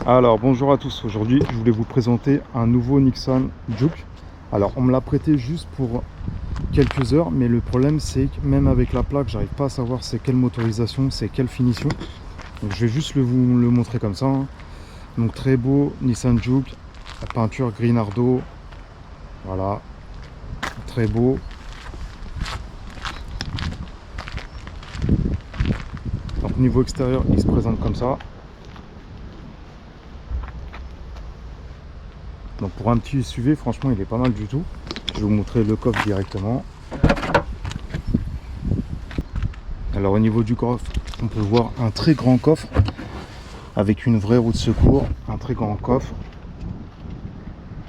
Alors bonjour à tous, aujourd'hui je voulais vous présenter un nouveau Nissan Juke. Alors on me l'a prêté juste pour quelques heures, mais le problème c'est que même avec la plaque j'arrive pas à savoir c'est quelle motorisation, c'est quelle finition. Donc je vais juste vous le montrer comme ça, hein. Donc très beau Nissan Juke, la peinture gris nardo, voilà, très beau. Donc niveau extérieur il se présente comme ça. Donc pour un petit SUV, franchement il est pas mal du tout. Je vais vous montrer le coffre directement. Alors au niveau du coffre, on peut voir un très grand coffre avec une vraie roue de secours, un très grand coffre.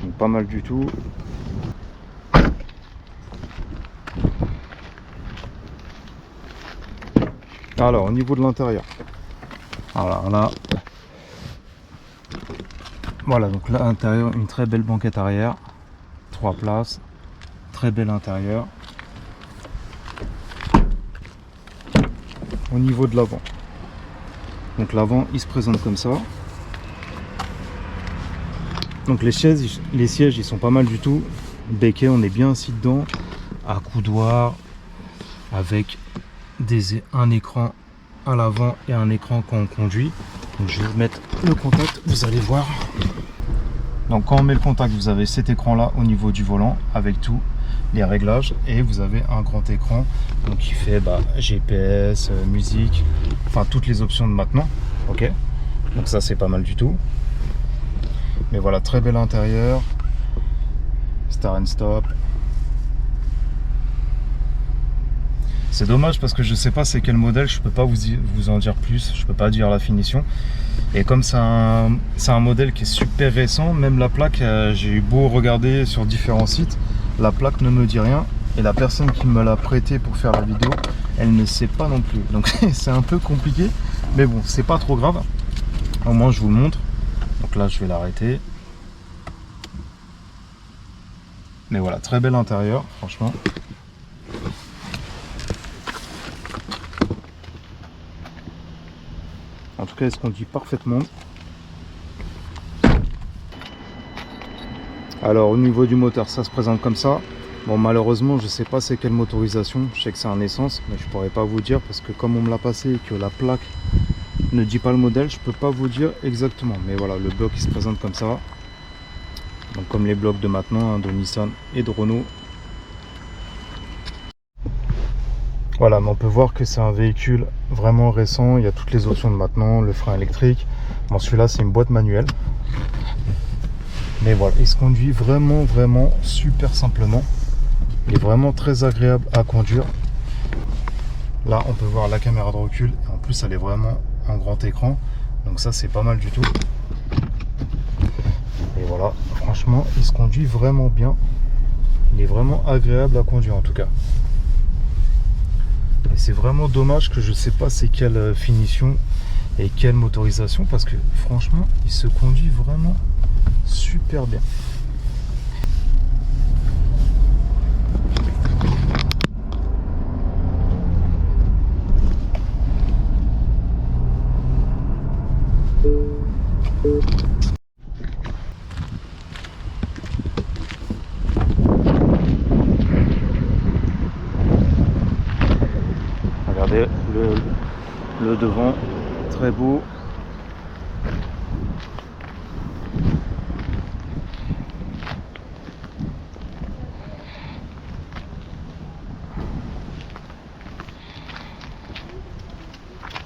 Donc pas mal du tout. Alors au niveau de l'intérieur, voilà, donc là à l'intérieur une très belle banquette arrière, 3 places, très bel intérieur. Au niveau de l'avant, donc l'avant il se présente comme ça. Donc les sièges ils sont pas mal du tout. Becquet, on est bien assis dedans, à coudoir, avec un écran à l'avant et un écran quand on conduit. Donc je vais vous mettre le contact, vous allez voir. Donc quand on met le contact, vous avez cet écran là au niveau du volant avec tous les réglages, et vous avez un grand écran donc qui fait GPS, musique, enfin toutes les options de maintenant. Ok, donc ça c'est pas mal du tout. Mais voilà, très bel intérieur, start and stop. C'est dommage parce que je sais pas c'est quel modèle, je peux pas vous en dire plus, je peux pas dire la finition. Et comme c'est un modèle qui est super récent, même la plaque, j'ai eu beau regarder sur différents sites, la plaque ne me dit rien. Et la personne qui me l'a prêté pour faire la vidéo, elle ne sait pas non plus. Donc c'est un peu compliqué, mais bon, c'est pas trop grave. Au moins je vous le montre. Donc là je vais l'arrêter. Mais voilà, très bel intérieur, franchement. En tout cas, il se conduit parfaitement. Alors au niveau du moteur, ça se présente comme ça. Bon, malheureusement je sais pas c'est quelle motorisation, je sais que c'est un essence, mais je pourrais pas vous dire parce que comme on me l'a passé et que la plaque ne dit pas le modèle, je peux pas vous dire exactement. Mais voilà, le bloc il se présente comme ça. Donc comme les blocs de maintenant, hein, de Nissan et de Renault. Voilà, mais on peut voir que c'est un véhicule vraiment récent, il y a toutes les options de maintenant, le frein électrique. Bon, celui-là c'est une boîte manuelle. Mais voilà, il se conduit vraiment super simplement. Il est vraiment très agréable à conduire. Là on peut voir la caméra de recul, et en plus elle est vraiment en grand écran, donc ça c'est pas mal du tout. Et voilà, franchement il se conduit vraiment bien. Il est vraiment agréable à conduire en tout cas. Et c'est vraiment dommage que je sais pas c'est quelle finition et quelle motorisation, parce que franchement il se conduit vraiment super bien. Regardez le devant, très beau.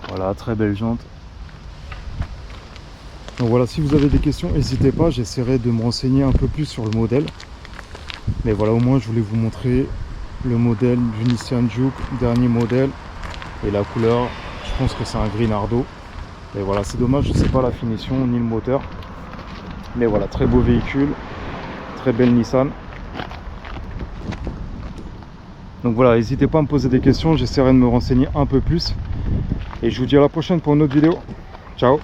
Voilà, très belle jante. Donc voilà, si vous avez des questions, n'hésitez pas, j'essaierai de me renseigner un peu plus sur le modèle. Mais voilà, au moins je voulais vous montrer le modèle du Nissan Juke, dernier modèle, et la couleur, je pense que c'est un gris nardo. Et voilà, c'est dommage, je ne sais pas la finition ni le moteur. Mais voilà, très beau véhicule, très belle Nissan. Donc voilà, n'hésitez pas à me poser des questions, j'essaierai de me renseigner un peu plus. Et je vous dis à la prochaine pour une autre vidéo. Ciao!